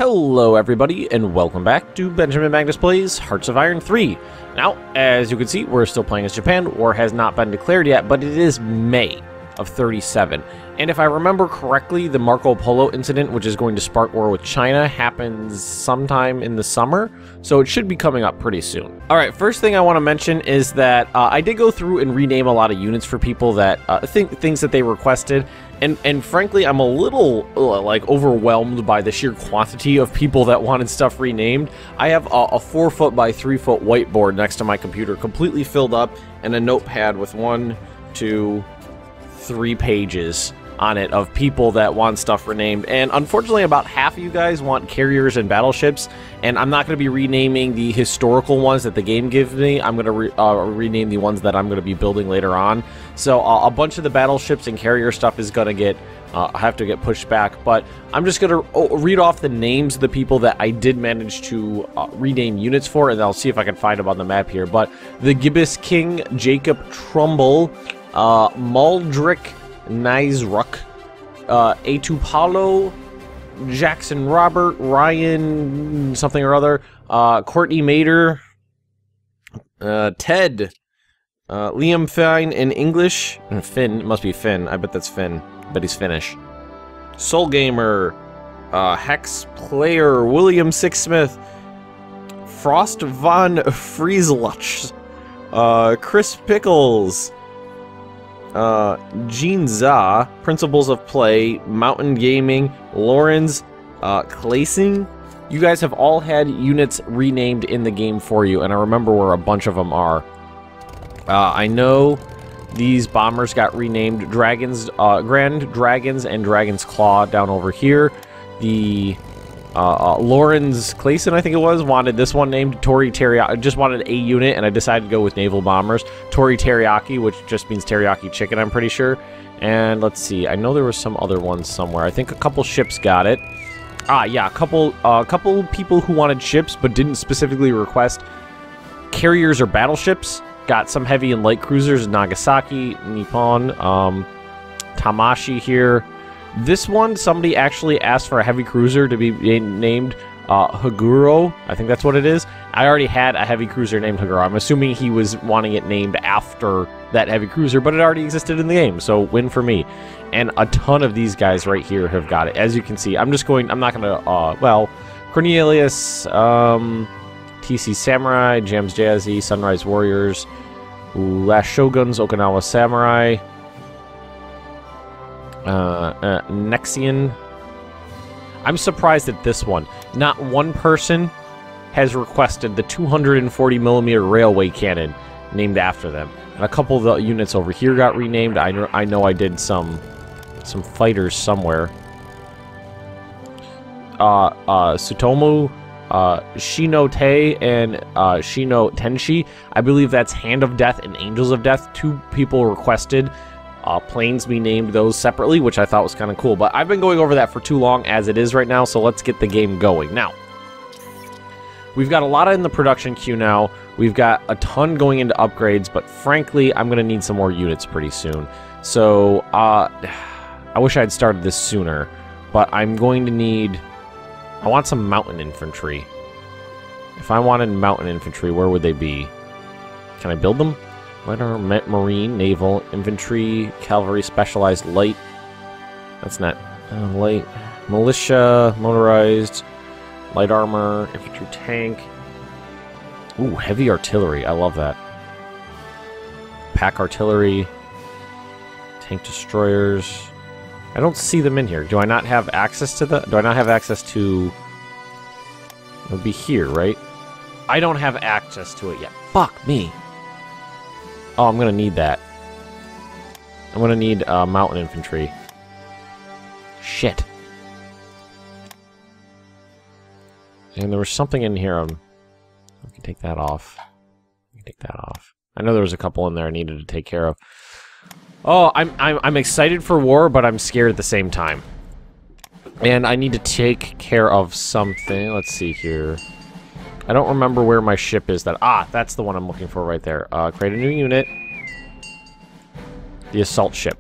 Hello everybody, and welcome back to Benjamin Magnus Plays Hearts of Iron 3. Now, as you can see, we're still playing as Japan. War has not been declared yet, but it is May of 37. And if I remember correctly, the Marco Polo incident, which is going to spark war with China, happens sometime in the summer, so it should be coming up pretty soon. Alright, first thing I want to mention is that I did go through and rename a lot of units for people that things that they requested. And frankly, I'm a little, like, overwhelmed by the sheer quantity of people that wanted stuff renamed. I have a 4-foot by 3-foot whiteboard next to my computer, completely filled up, and a notepad with 1, 2, 3 pages on it of people that want stuff renamed. And unfortunately, about half of you guys want carriers and battleships, and I'm not going to be renaming the historical ones that the game gives me. I'm going to rename the ones that I'm going to be building later on. So a bunch of the battleships and carrier stuff is going to get have to get pushed back, but I'm just going to read off the names of the people that I did manage to rename units for, and I'll see if I can find them on the map here. But the Gibbous King, Jacob Trumbull, Maldrick Nizruck, A2 Polo, Jackson Robert, Ryan something or other, Courtney Mater, Ted, Liam Fine in English, Finn, it must be Finn, I bet that's Finn, I bet he's Finnish, Soul Gamer, Hex Player, William Sixsmith, Frost von Frieslutsch, Chris Pickles, Gene Za, Principles of Play, Mountain Gaming, Lawrence, Claysing. You guys have all had units renamed in the game for you, and I remember where a bunch of them are. I know these bombers got renamed Dragons, Grand Dragons and Dragon's Claw down over here. The Lawrence Clayson, I think it was, wanted this one named Tori Teriyaki. Just wanted a unit, and I decided to go with Naval Bombers. Tori Teriyaki, which just means teriyaki chicken, I'm pretty sure. And let's see, I know there were some other ones somewhere. I think a couple ships got it. Ah, yeah, a couple people who wanted ships but didn't specifically request carriers or battleships got some heavy and light cruisers. Nagasaki, Nippon, Tamashi here. This one, somebody actually asked for a heavy cruiser to be named Haguro. I think that's what it is. I already had a heavy cruiser named Haguro. I'm assuming he was wanting it named after that heavy cruiser, but it already existed in the game, so win for me. And a ton of these guys right here have got it. As you can see, I'm not going to, well, Cornelius, TC Samurai, Jams Jazzy, Sunrise Warriors, Last Shoguns, Okinawa Samurai, Nexian. I'm surprised at this one. Not one person has requested the 240mm railway cannon named after them. And a couple of the units over here got renamed. I know I did some fighters somewhere. Tsutomu, Shino Te, and Shino Tenshi. I believe that's Hand of Death and Angels of Death. 2 people requested planes be named those separately, which I thought was kind of cool. But I've been going over that for too long as it is right now, so let's get the game going. Now, we've got a lot in the production queue now. We've got a ton going into upgrades, but frankly, I'm going to need some more units pretty soon. So, I wish I had started this sooner, but I'm going to need... I want some mountain infantry. If I wanted mountain infantry, where would they be? Can I build them? Lighter, Marine, Naval, Infantry, Cavalry, Specialized, Light. That's not light. Militia, Motorized, Light Armor, Infantry, Tank. Ooh, Heavy Artillery. I love that. Pack Artillery, Tank Destroyers. I don't see them in here. Do I not have access to the... Do I not have access to... It would be here, right? I don't have access to it yet. Fuck me. Oh, I'm gonna need that. I'm gonna need mountain infantry. Shit. And there was something in here. I can take that off. I know there was a couple in there I needed to take care of. Oh, I'm excited for war, but I'm scared at the same time. And I need to take care of something. Let's see here. I don't remember where my ship is. That's the one I'm looking for right there. Create a new unit. The assault ship.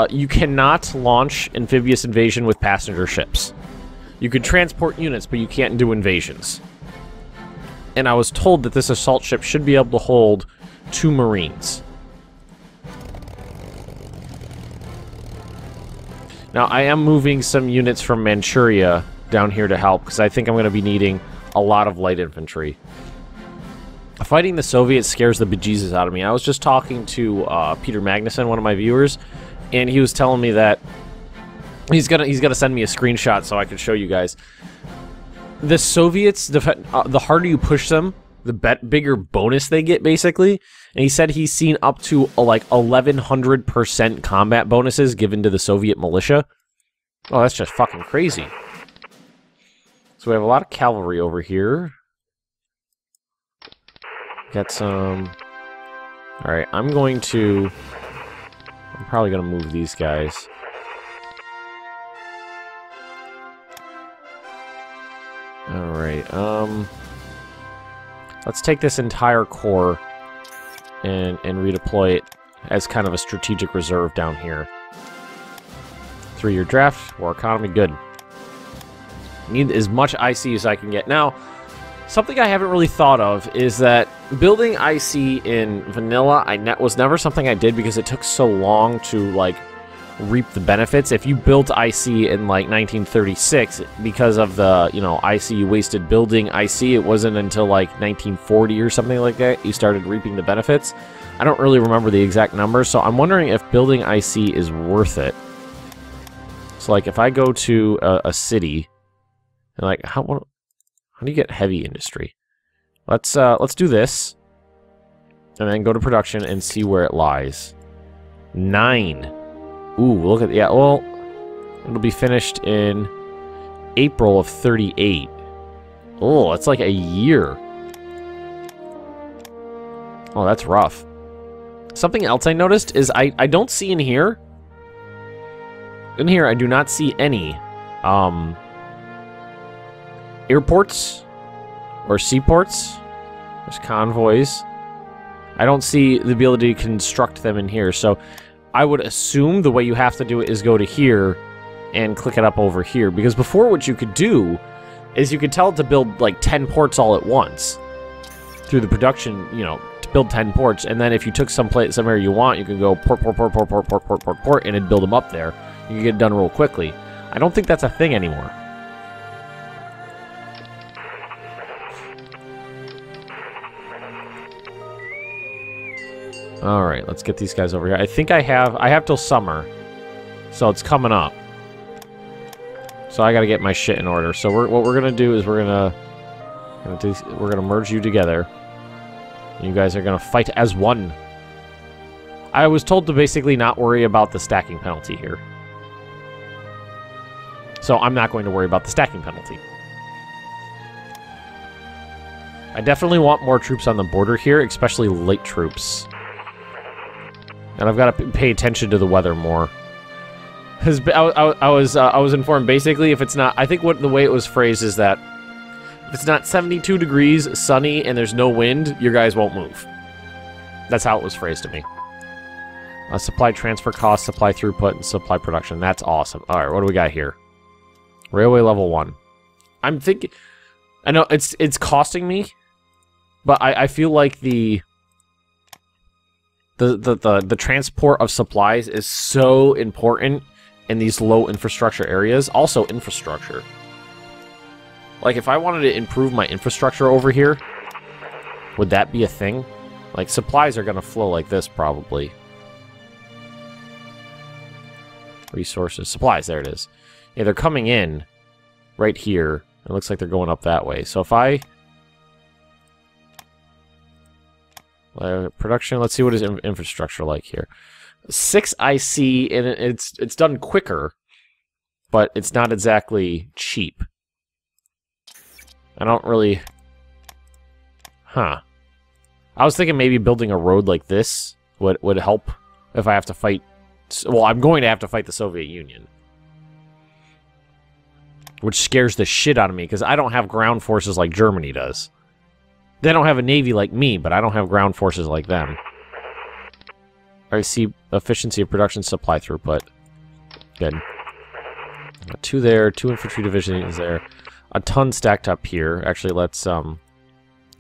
You cannot launch amphibious invasion with passenger ships. You can transport units, but you can't do invasions. And I was told that this assault ship should be able to hold 2 Marines. Now, I am moving some units from Manchuria down here to help, because I think I'm going to be needing a lot of light infantry. Fighting the Soviets scares the bejesus out of me. I was just talking to Peter Magnuson, one of my viewers, and he was telling me that he's gonna send me a screenshot so I can show you guys. The Soviets, the harder you push them, the bigger bonus they get, basically. And he said he's seen up to like 1,100% combat bonuses given to the Soviet militia. Oh, that's just fucking crazy. So we have a lot of cavalry over here. Got some... Alright, I'm probably gonna move these guys. Alright, let's take this entire corps and redeploy it as kind of a strategic reserve down here. 3-year draft, war economy, good. Need as much IC as I can get. Now, something I haven't really thought of is that building IC in vanilla was never something I did because it took so long to, like, reap the benefits. If you built IC in, like, 1936, because of the, you know, IC you wasted building IC, it wasn't until, like, 1940 or something like that you started reaping the benefits. I don't really remember the exact numbers, so I'm wondering if building IC is worth it. So, like, if I go to a city, and, like, how do you get heavy industry? Let's do this, and then go to production and see where it lies. 9. Ooh, look at, yeah, well, it'll be finished in April of 38. Oh, that's like a year. Oh, that's rough. Something else I noticed is I don't see in here. In here, I do not see any airports or seaports. There's convoys. I don't see the ability to construct them in here, so I would assume the way you have to do it is go to here and click it up over here, because before what you could do is you could tell it to build like 10 ports all at once through the production, you know, to build 10 ports, and then if you took somewhere you want, you could go port, and it'd build them up there. You can get it done real quickly. I don't think that's a thing anymore. Alright, let's get these guys over here. I think I have till summer. So it's coming up. So I gotta get my shit in order. So what we're gonna do is we're gonna merge you together. You guys are gonna fight as one. I was told to basically not worry about the stacking penalty here. So I'm not going to worry about the stacking penalty. I definitely want more troops on the border here, especially light troops. And I've got to pay attention to the weather more. I was informed basically if it's not, I think the way it was phrased is that if it's not 72 degrees, sunny, and there's no wind, your guys won't move. That's how it was phrased to me. Supply transfer cost, supply throughput, and supply production. That's awesome. All right, what do we got here? Railway level 1. I'm thinking, I know it's costing me, but I feel like the transport of supplies is so important in these low infrastructure areas. Also, infrastructure. Like, if I wanted to improve my infrastructure over here, would that be a thing? Like, supplies are going to flow like this, probably. Resources. Supplies, there it is. Yeah, they're coming in right here. It looks like they're going up that way. So if I... production, let's see what is infrastructure like here. 6 IC, and it's done quicker, but it's not exactly cheap. I don't really... Huh. I was thinking maybe building a road like this would help if I have to fight... Well, I'm going to have to fight the Soviet Union. Which scares the shit out of me, because I don't have ground forces like Germany does. They don't have a navy like me, but I don't have ground forces like them. Alright, see efficiency of production, supply throughput. Good. 2 there, 2 infantry divisions there. A ton stacked up here. Actually, let's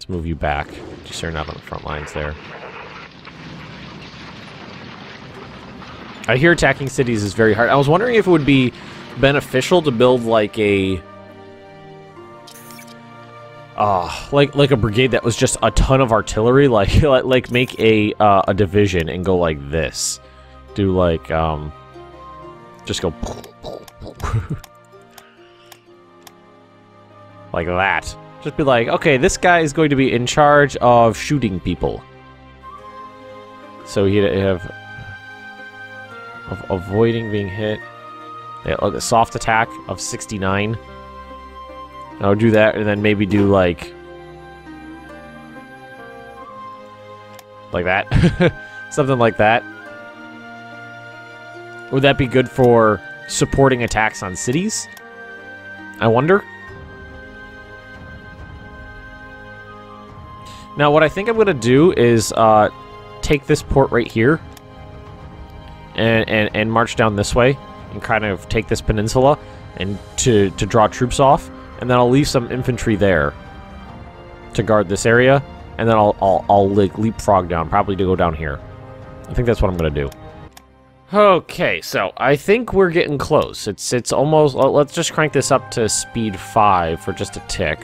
move you back, just so you're not on the front lines there. I hear attacking cities is very hard. I was wondering if it would be beneficial to build like a like a brigade that was just a ton of artillery, like make a division and go like this. Do like just go like that. Just be like, okay, this guy is going to be in charge of shooting people. So he'd have of avoiding being hit. Yeah, a soft attack of 69. I'll do that, and then maybe do like that, something like that. Would that be good for supporting attacks on cities? I wonder. Now, what I think I'm gonna do is take this port right here and march down this way and kind of take this peninsula and to draw troops off, and then I'll leave some infantry there to guard this area, and then I'll like leapfrog down, probably to go down here. I think that's what I'm gonna do. Okay, so I think we're getting close. It's almost. Let's just crank this up to speed 5 for just a tick.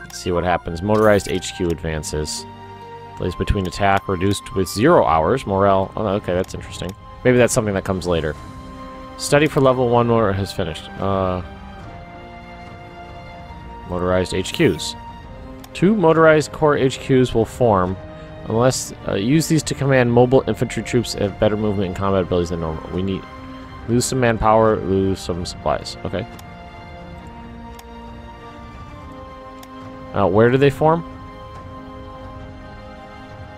Let's see what happens. Motorized HQ advances. Plays between attack reduced with 0 hours. Morale. Oh, okay, that's interesting. Maybe that's something that comes later. Study for level 1 motor has finished. Motorized HQs. 2 motorized core HQs will form unless use these to command mobile infantry troops that have better movement and combat abilities than normal. We need lose some manpower, lose some supplies. Okay. Where do they form?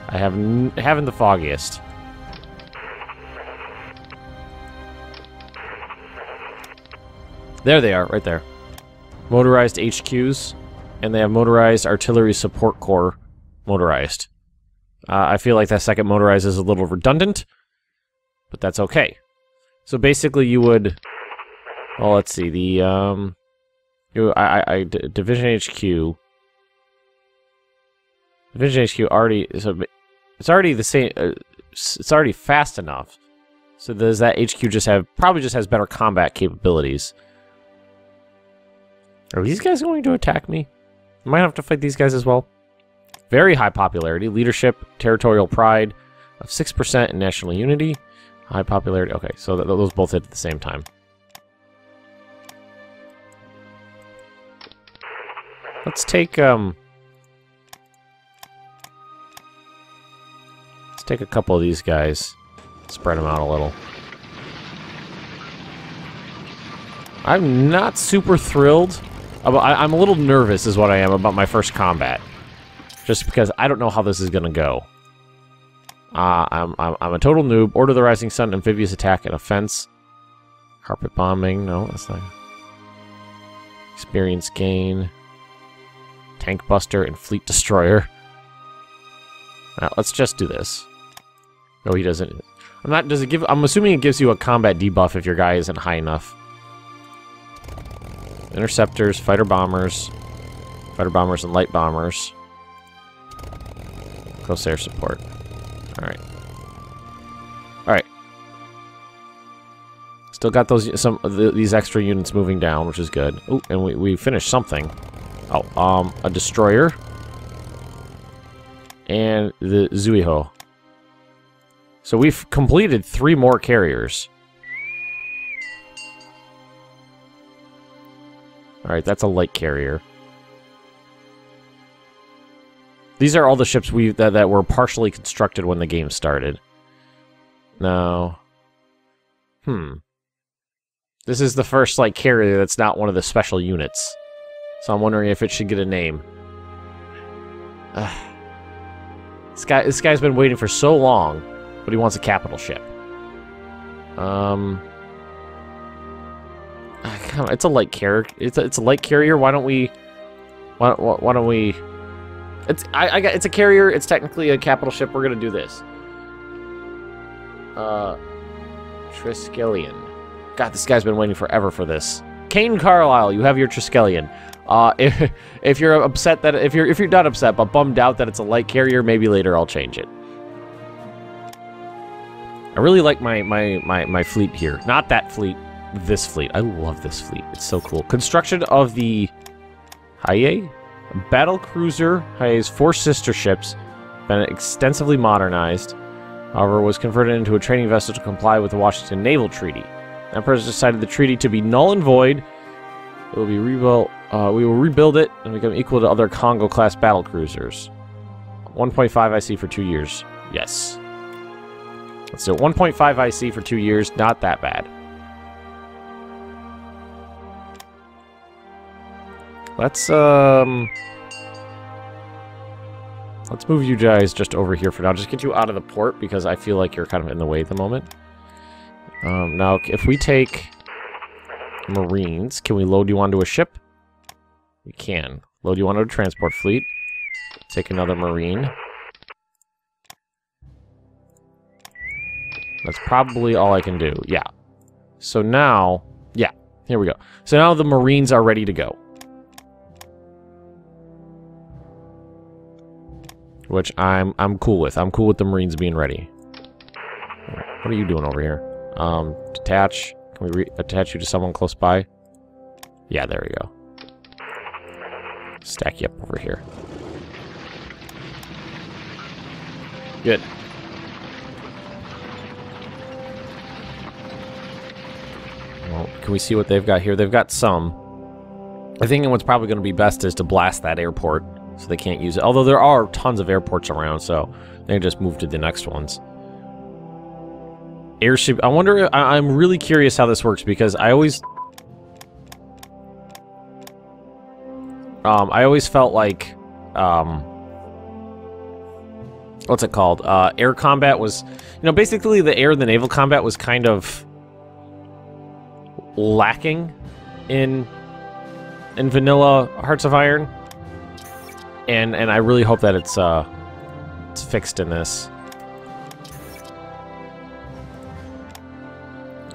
I haven't the foggiest. There they are, right there. Motorized HQs, and they have motorized artillery support corps motorized. I feel like that second motorized is a little redundant, but that's okay. So basically you would, well, let's see, the, Division HQ. Division HQ already, so it's already the same, it's already fast enough. So does that HQ just have, probably just has better combat capabilities. Are these guys going to attack me? I might have to fight these guys as well. Very high popularity, leadership, territorial pride of 6% and national unity. High popularity, okay, so those both hit at the same time. Let's take, let's take a couple of these guys, spread them out a little. I'm not super thrilled. I'm a little nervous is what I am about my first combat. Just because I don't know how this is going to go. I'm a total noob. Order the Rising Sun, amphibious attack and offense. Carpet bombing, no, that's not. Experience gain. Tank buster and fleet destroyer. Let's just do this. No, he doesn't. Does it give? I'm assuming it gives you a combat debuff if your guy isn't high enough. Interceptors, fighter bombers and light bombers. Close air support. Alright. Alright. Still got those these extra units moving down, which is good. Oh, and we finished something. Oh, a destroyer. And the Zuiho. So we've completed 3 more carriers. Alright, that's a light carrier. These are all the ships that were partially constructed when the game started. Now, this is the first like carrier that's not one of the special units. So I'm wondering if it should get a name. This guy's been waiting for so long, but he wants a capital ship. It's a light carrier. It's a light carrier. Why don't we? Why don't we? It's it's a carrier. It's technically a capital ship. We're gonna do this. Triskelion. God, this guy's been waiting forever for this. Kane Carlisle, you have your Triskelion. If you're upset that if you're not upset but bummed out that it's a light carrier, maybe later I'll change it. I really like my fleet here. Not that fleet, this fleet. I love this fleet. It's so cool. Construction of the Haie battle cruiser Haie's 4 sister ships, been extensively modernized. However, was converted into a training vessel to comply with the Washington Naval Treaty. The Emperor has decided the treaty to be null and void. It will be rebuilt. We will rebuild it and become equal to other Congo-class battle cruisers. 1.5 IC for 2 years. Yes. Let's do it. 1.5 IC for 2 years. Not that bad. Let's move you guys just over here for now. Just get you out of the port because I feel like you're kind of in the way at the moment. Now, if we take Marines, can we load you onto a ship? We can. Load you onto a transport fleet. Take another Marine. That's probably all I can do. Yeah. So now... Yeah, here we go. So now the Marines are ready to go. Which I'm cool with. I'm cool with the Marines being ready. What are you doing over here? Detach. Can we attach you to someone close by? Yeah, there we go. Stack you up over here. Good. Well, can we see what they've got here? They've got some. I think what's probably going to be best is to blast that airport so they can't use it. Although there are tons of airports around, so they can just move to the next ones. Airship. I wonder. I'm really curious how this works because I always felt like, what's it called? Air combat was, basically the air and the naval combat was kind of lacking in vanilla Hearts of Iron, and I really hope that it's fixed in this.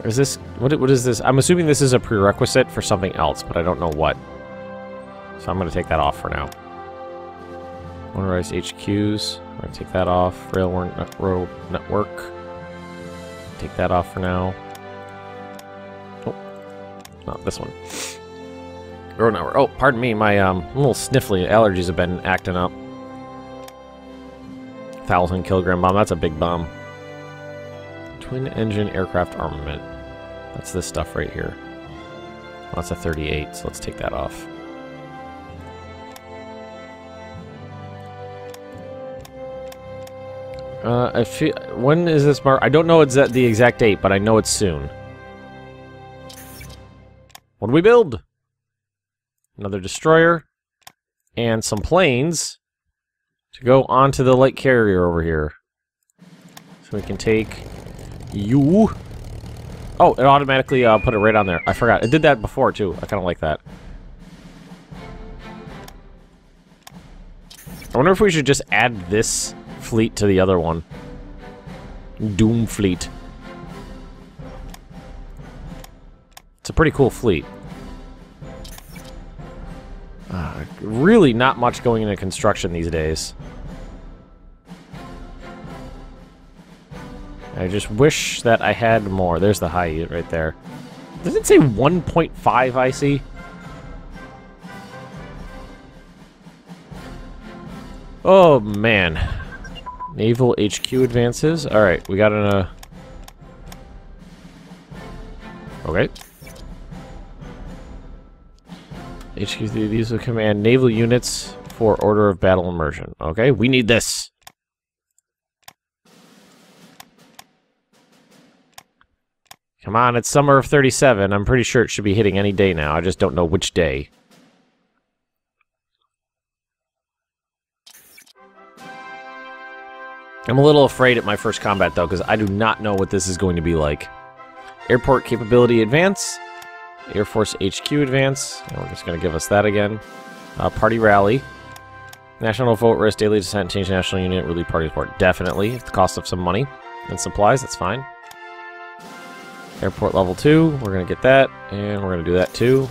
Is this what is this? I'm assuming this is a prerequisite for something else, but I don't know what. So I'm going to take that off for now. Motorized HQs. I'm going to take that off. Railroad network. Take that off for now. Oh, not this one. Road network. Oh, pardon me. My little sniffly allergies have been acting up. 1,000 kilogram bomb. That's a big bomb. Twin engine aircraft armament. That's this stuff right here. Well, that's a 38, so let's take that off. I feel, when is this mark? I don't know the exact date, but I know it's soon. What do we build? Another destroyer and some planes to go onto the light carrier over here. So we can take you. Oh, it automatically put it right on there. I forgot. It did that before, too. I kind of like that. I wonder if we should just add this fleet to the other one. Doom fleet. It's a pretty cool fleet. Really not much going into construction these days. I just wish that I had more. There's the high right there. Does it say 1.5 IC? Oh, man. Naval HQ advances. Alright, we got an... Okay. HQ, these will command naval units for order of battle immersion. Okay, we need this. Come on, it's summer of 37. I'm pretty sure it should be hitting any day now. I just don't know which day. I'm a little afraid at my first combat, though, because I do not know what this is going to be like. Airport capability advance. Air Force HQ advance. And we're just going to give us that again. Party rally. National vote risk, daily descent, change national unit, relief party support. Definitely, at the cost of some money and supplies, that's fine. Airport level 2, we're going to get that, and we're going to do that too.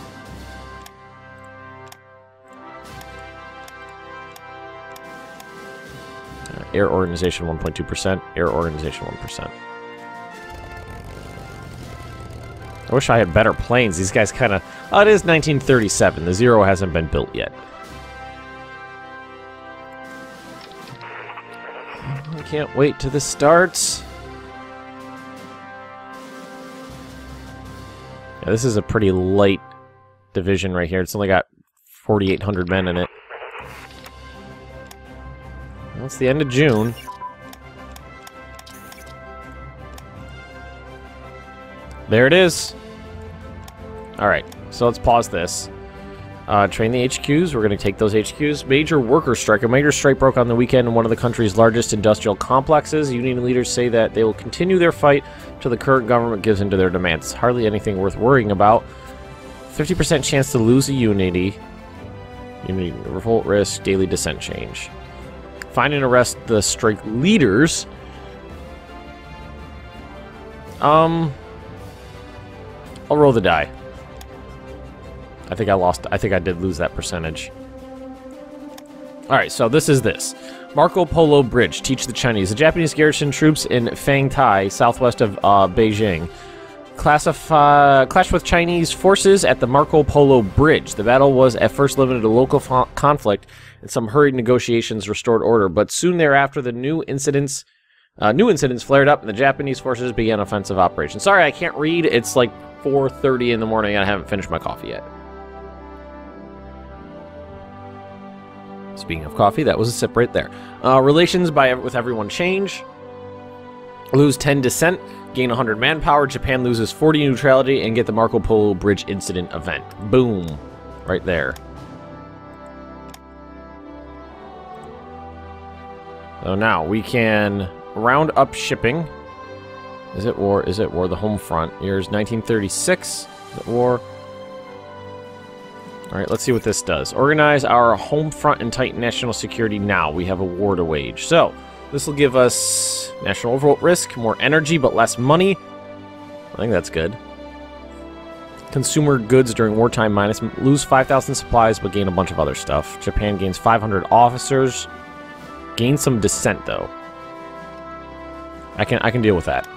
Air organization 1.2%, air organization 1%. I wish I had better planes. These guys kind of... Oh, it is 1937. The Zero hasn't been built yet. I can't wait till this starts. Yeah, this is a pretty light division right here. It's only got 4,800 men in it. Well, it's the end of June. There it is. Alright, so let's pause this. Train the HQs. We're going to take those HQs. Major worker strike. A major strike broke on the weekend in one of the country's largest industrial complexes. Union leaders say that they will continue their fight till the current government gives in to their demands. It's hardly anything worth worrying about. 50% chance to lose a unity. Unity revolt risk. Daily dissent change. Find and arrest the strike leaders. I'll roll the die. I think I lost. I think I did lose that percentage. Alright, so this is this. Marco Polo Bridge. Teach the Chinese. The Japanese garrison troops in Fangtai, southwest of Beijing, clashed with Chinese forces at the Marco Polo Bridge. The battle was at first limited to local conflict, and some hurried negotiations restored order. But soon thereafter, the new incidents flared up, and the Japanese forces began offensive operations. Sorry, I can't read. It's like 4:30 in the morning, and I haven't finished my coffee yet. Speaking of coffee, that was a sip right there. Relations with everyone change. Lose 10 dissent. Gain 100 manpower. Japan loses 40 neutrality and get the Marco Polo Bridge incident event. Boom. Right there. So now we can round up shipping. Is it war? Is it war? The home front. Here's 1936. Is it war? Alright, let's see what this does. Organize our home front and tighten national security now. We have a war to wage. So, this will give us national revolt risk, more energy, but less money. I think that's good. Consumer goods during wartime minus. Lose 5,000 supplies, but gain a bunch of other stuff. Japan gains 500 officers. Gain some dissent, though. I can deal with that.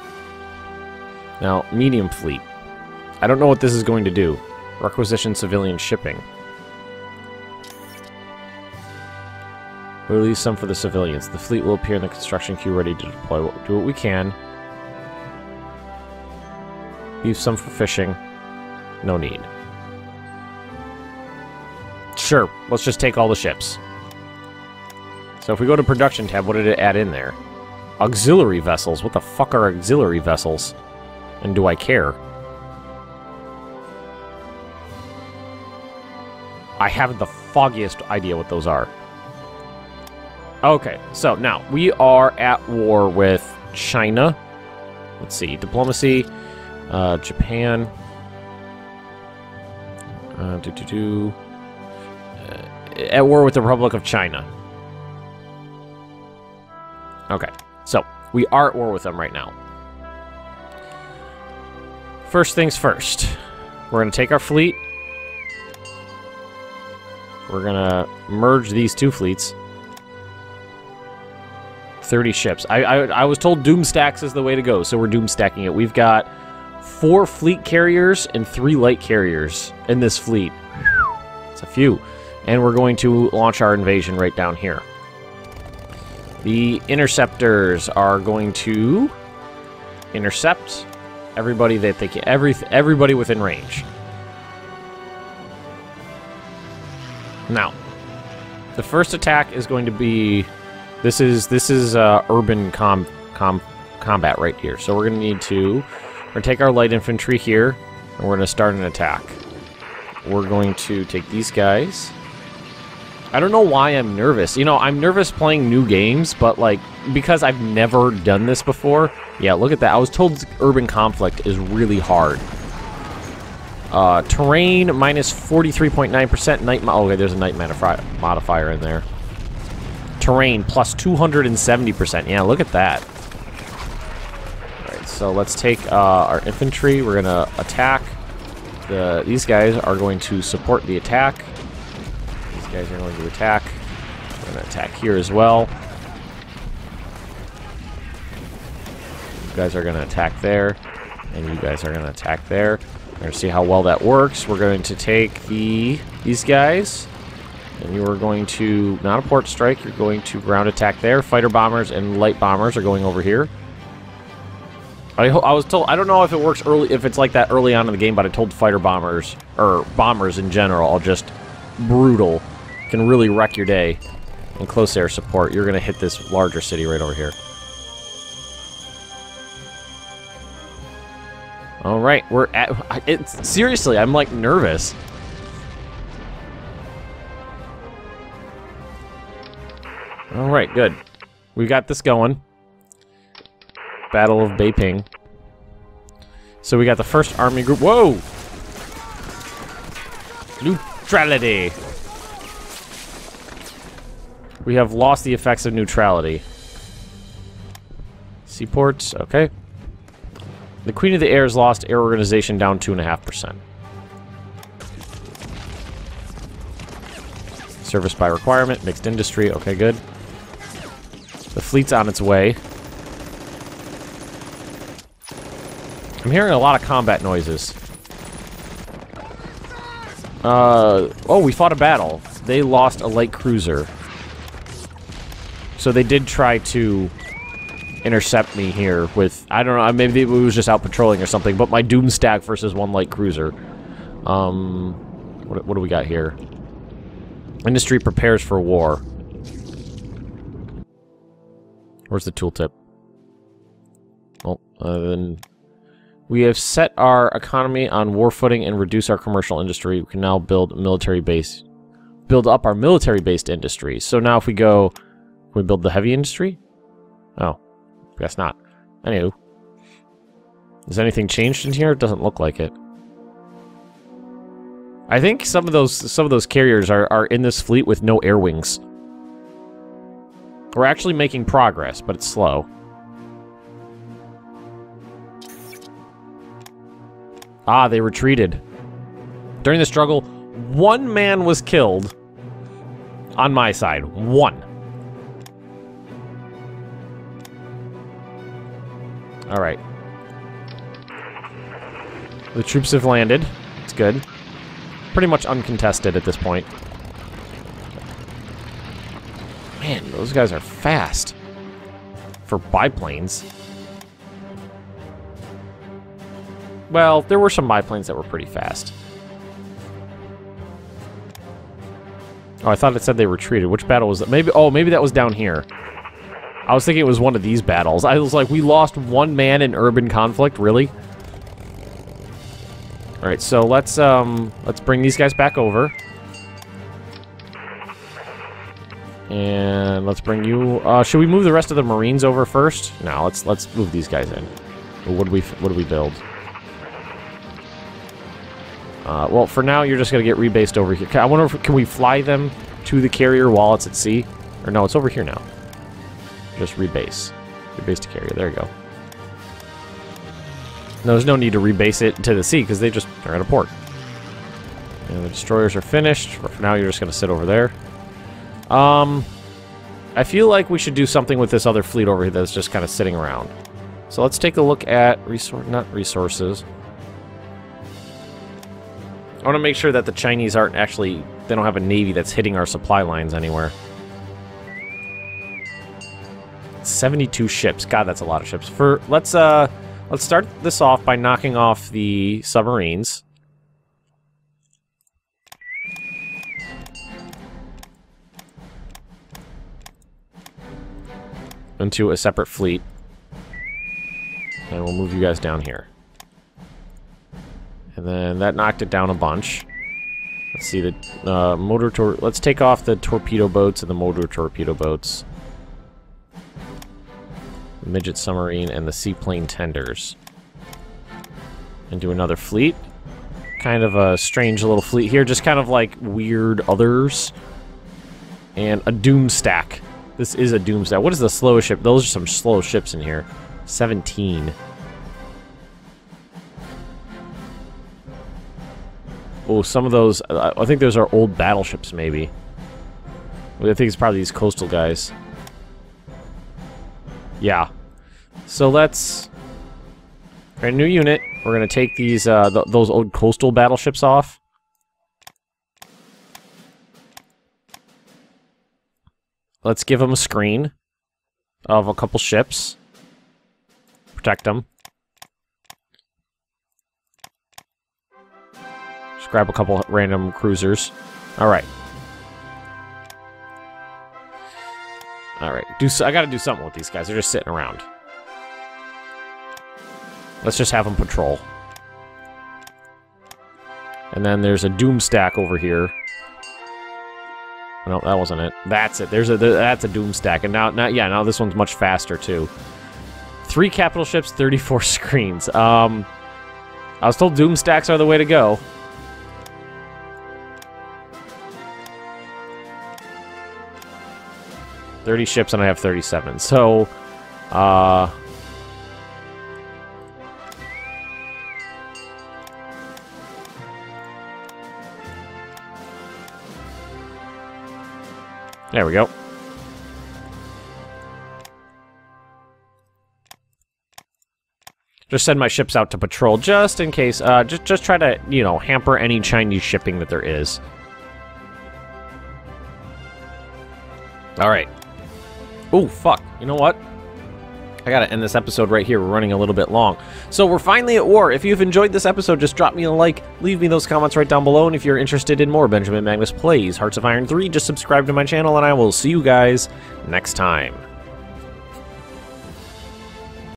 Now, medium fleet. I don't know what this is going to do. Requisition civilian shipping. We'll release some for the civilians. The fleet will appear in the construction queue ready to deploy. We'll do what we can. Leave some for fishing. No need. Sure, let's just take all the ships. So if we go to production tab, what did it add in there? Auxiliary vessels. What the fuck are auxiliary vessels? And do I care? I haven't the foggiest idea what those are. Okay, so now we are at war with China. Let's see, diplomacy, Japan. At war with the Republic of China. Okay, so we are at war with them right now. First things first, we're going to take our fleet. We're gonna merge these two fleets. 30 ships. I was told doom stacks is the way to go, so we're doom stacking it. We've got 4 fleet carriers and 3 light carriers in this fleet. It's a few. And we're going to launch our invasion right down here. The interceptors are going to intercept everybody that they can, everybody within range. Now, the first attack is going to be... This is urban combat right here. So we're going to need to... We're going to take our light infantry here, and we're going to start an attack. We're going to take these guys. I don't know why I'm nervous. You know, I'm nervous playing new games, but, like, because I've never done this before. Yeah, look at that. I was told urban conflict is really hard. Terrain, minus 43.9%. Night okay, there's a night modifier in there. Terrain, plus 270%. Yeah, look at that. Alright, So let's take our infantry. We're gonna attack. These guys are going to support the attack. These guys are going to attack. We're gonna attack here as well. You guys are gonna attack there, and you guys are gonna attack there. We're gonna see how well that works. We're going to take these guys, and you are going to not a port strike. You're going to ground attack there. Fighter bombers and light bombers are going over here. I was told, I don't know if it works early, if it's like that early on in the game, but I told fighter bombers, or bombers in general, are just brutal. Can really wreck your day. And close air support, you're going to hit this larger city right over here. Alright, we're at... seriously, I'm like nervous. Alright, good. We got this going. Battle of Beiping. So we got the first army group. Whoa! Neutrality! We have lost the effects of neutrality. Seaports, okay. The Queen of the Air has lost air organization down 2.5%. Service by requirement, mixed industry, okay, good. The fleet's on its way. I'm hearing a lot of combat noises. Oh, we fought a battle. They lost a light cruiser. So they did try to intercept me here with, I don't know, maybe it was just out patrolling or something, but my Doomstack versus one light cruiser. What do we got here? Industry prepares for war. Where's the tooltip? Oh, then we have set our economy on war footing and reduce our commercial industry. We can now build up our military-based industry. So now if we go, can we build the heavy industry? Oh, guess not. Anywho, has anything changed in here? It doesn't look like it. I think some of those carriers are in this fleet with no air wings. We're actually making progress, but it's slow. Ah, they retreated. During the struggle, one man was killed on my side. One. Alright. The troops have landed. It's good. Pretty much uncontested at this point. Man, those guys are fast. For biplanes. Well, there were some biplanes that were pretty fast. Oh, I thought it said they retreated. Which battle was that? Maybe, oh, maybe that was down here. I was thinking it was one of these battles. I was like, we lost one man in urban conflict? Really? Alright, so let's bring these guys back over. And let's bring you, should we move the rest of the Marines over first? No, let's move these guys in. What do we build? Well, for now, you're just gonna get rebased over here. I wonder if, can we fly them to the carrier while it's at sea? Or no, it's over here now. Just rebase. Rebase to carrier, there you go. No, there's no need to rebase it to the sea, because they just are at a port. And the destroyers are finished. For now, you're just gonna sit over there. I feel like we should do something with this other fleet over here that's just kind of sitting around. So let's take a look at resources. I want to make sure that the Chinese aren't actually, they don't have a navy that's hitting our supply lines anywhere. 72 ships. God, that's a lot of ships. Let's start this off by knocking off the submarines. Into a separate fleet. And we'll move you guys down here. And then that knocked it down a bunch. Let's see the let's take off the torpedo boats and the motor torpedo boats. The midget submarine and the seaplane tenders. And do another fleet. Kind of a strange little fleet here, just kind of like weird others. And a Doomstack. This is a Doomstack. What is the slowest ship? Those are some slow ships in here. 17. Oh, some of those... I think those are old battleships, maybe. I think it's probably these coastal guys. Yeah. So let's... Create a new unit. We're going to take these those old coastal battleships off. Let's give them a screen of a couple ships. Protect them. Just grab a couple random cruisers. Alright. Alright. I gotta do something with these guys. They're just sitting around. Let's just have them patrol. And then there's a doom stack over here. No, that wasn't it. That's it. That's a doom stack. And now this one's much faster too. 3 capital ships, 34 screens. I was told doom stacks are the way to go. $30 ships and I have 37. So, there we go. Just send my ships out to patrol, just in case. Just try to, you know, hamper any Chinese shipping that there is. All right. Oh, fuck. You know what? I gotta end this episode right here. We're running a little bit long. So we're finally at war. If you've enjoyed this episode, just drop me a like. Leave me those comments right down below. And if you're interested in more Benjamin Magnus Plays Hearts of Iron 3, just subscribe to my channel, and I will see you guys next time.